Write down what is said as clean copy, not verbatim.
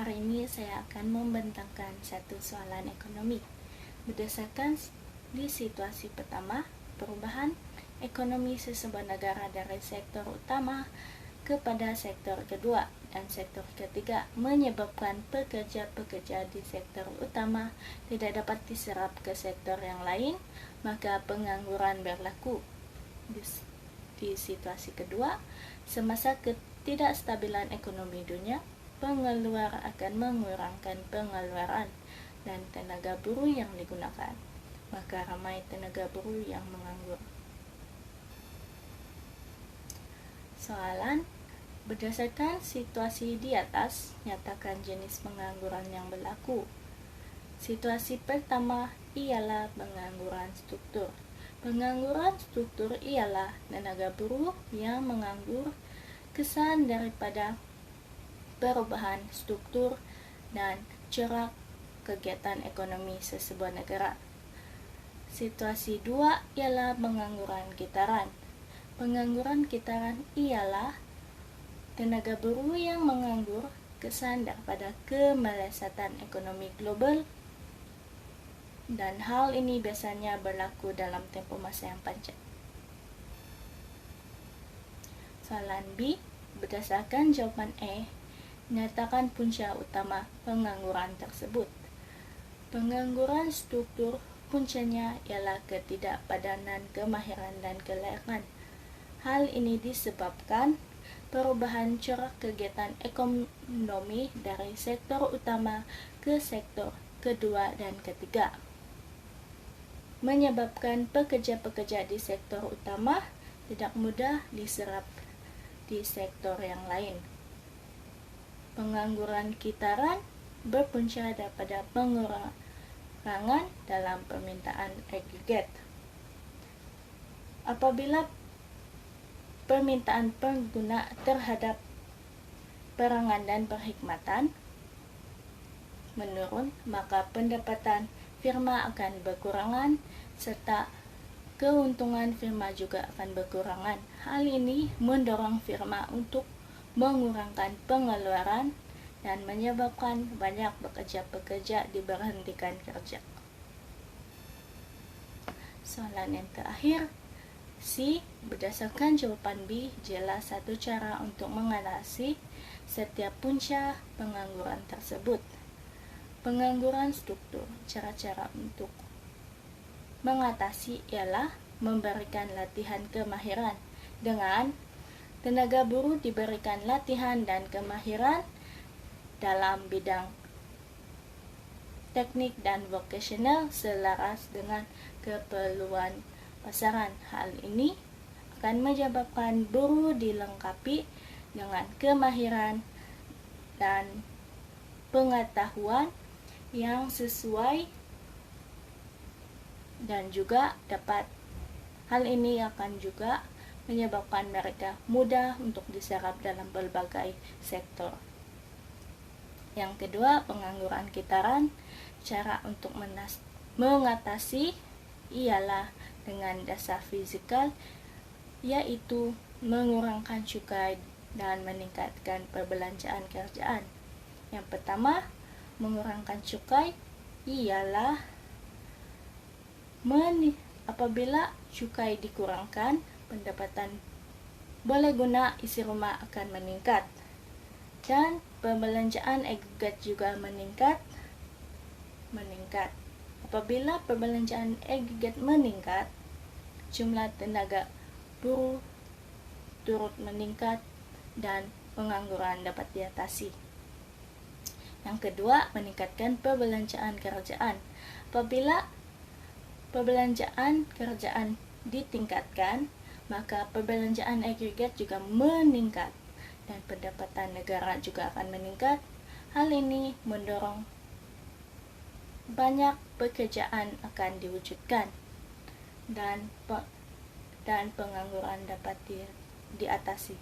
Hari ini saya akan membentangkan satu soalan ekonomi. Berdasarkan di situasi pertama, perubahan ekonomi sesebuah negara dari sektor utama kepada sektor kedua dan sektor ketiga menyebabkan pekerja-pekerja di sektor utama tidak dapat diserap ke sektor yang lain, maka pengangguran berlaku. Di situasi kedua, semasa ketidakstabilan ekonomi dunia, pengeluar akan mengurangkan pengeluaran dan tenaga buruh yang digunakan, maka ramai tenaga buruh yang menganggur. Soalan: berdasarkan situasi di atas, nyatakan jenis pengangguran yang berlaku. Situasi pertama ialah pengangguran struktur. Pengangguran struktur ialah tenaga buruh yang menganggur kesan daripada perubahan struktur dan corak kegiatan ekonomi sesebuah negara. Situasi 2 ialah pengangguran kitaran. Pengangguran kitaran ialah tenaga buruh yang menganggur kesan daripada kemelesatan ekonomi global, dan hal ini biasanya berlaku dalam tempoh masa yang panjang. Soalan B, berdasarkan jawapan A, nyatakan punca utama pengangguran tersebut. Pengangguran struktur puncanya ialah ketidakpadanan kemahiran dan kelayakan. Hal ini disebabkan perubahan corak kegiatan ekonomi dari sektor utama ke sektor kedua dan ketiga, menyebabkan pekerja-pekerja di sektor utama tidak mudah diserap di sektor yang lain. Pengangguran kitaran berpunca daripada pengurangan dalam permintaan agregat. Apabila permintaan pengguna terhadap perangan dan perkhidmatan menurun, maka pendapatan firma akan berkurangan serta keuntungan firma juga akan berkurangan. Hal ini mendorong firma untuk mengurangkan pengeluaran dan menyebabkan banyak pekerja-pekerja diberhentikan kerja. Soalan yang terakhir, C, berdasarkan jawapan B, jelas satu cara untuk mengatasi setiap punca pengangguran tersebut. Pengangguran struktur. Cara-cara untuk mengatasi ialah memberikan latihan kemahiran. Dengan tenaga buruh diberikan latihan dan kemahiran dalam bidang teknik dan vokasional selaras dengan keperluan pasaran. Hal ini akan menyebabkan buruh dilengkapi dengan kemahiran dan pengetahuan yang sesuai, dan juga hal ini akan juga menyebabkan mereka mudah untuk diserap dalam berbagai sektor. Yang kedua, pengangguran kitaran. Cara untuk mengatasi ialah dengan dasar fisikal, yaitu mengurangkan cukai dan meningkatkan perbelanjaan kerjaan. Yang pertama, mengurangkan cukai ialah apabila cukai dikurangkan, pendapatan boleh guna isi rumah akan meningkat dan perbelanjaan agregat juga meningkat. Apabila perbelanjaan agregat meningkat, jumlah tenaga buruh turut meningkat dan pengangguran dapat diatasi. Yang kedua, meningkatkan perbelanjaan kerjaan. Apabila perbelanjaan kerjaan ditingkatkan, maka perbelanjaan agregat juga meningkat dan pendapatan negara juga akan meningkat. Hal ini mendorong banyak pekerjaan akan diwujudkan dan pengangguran dapat diatasi.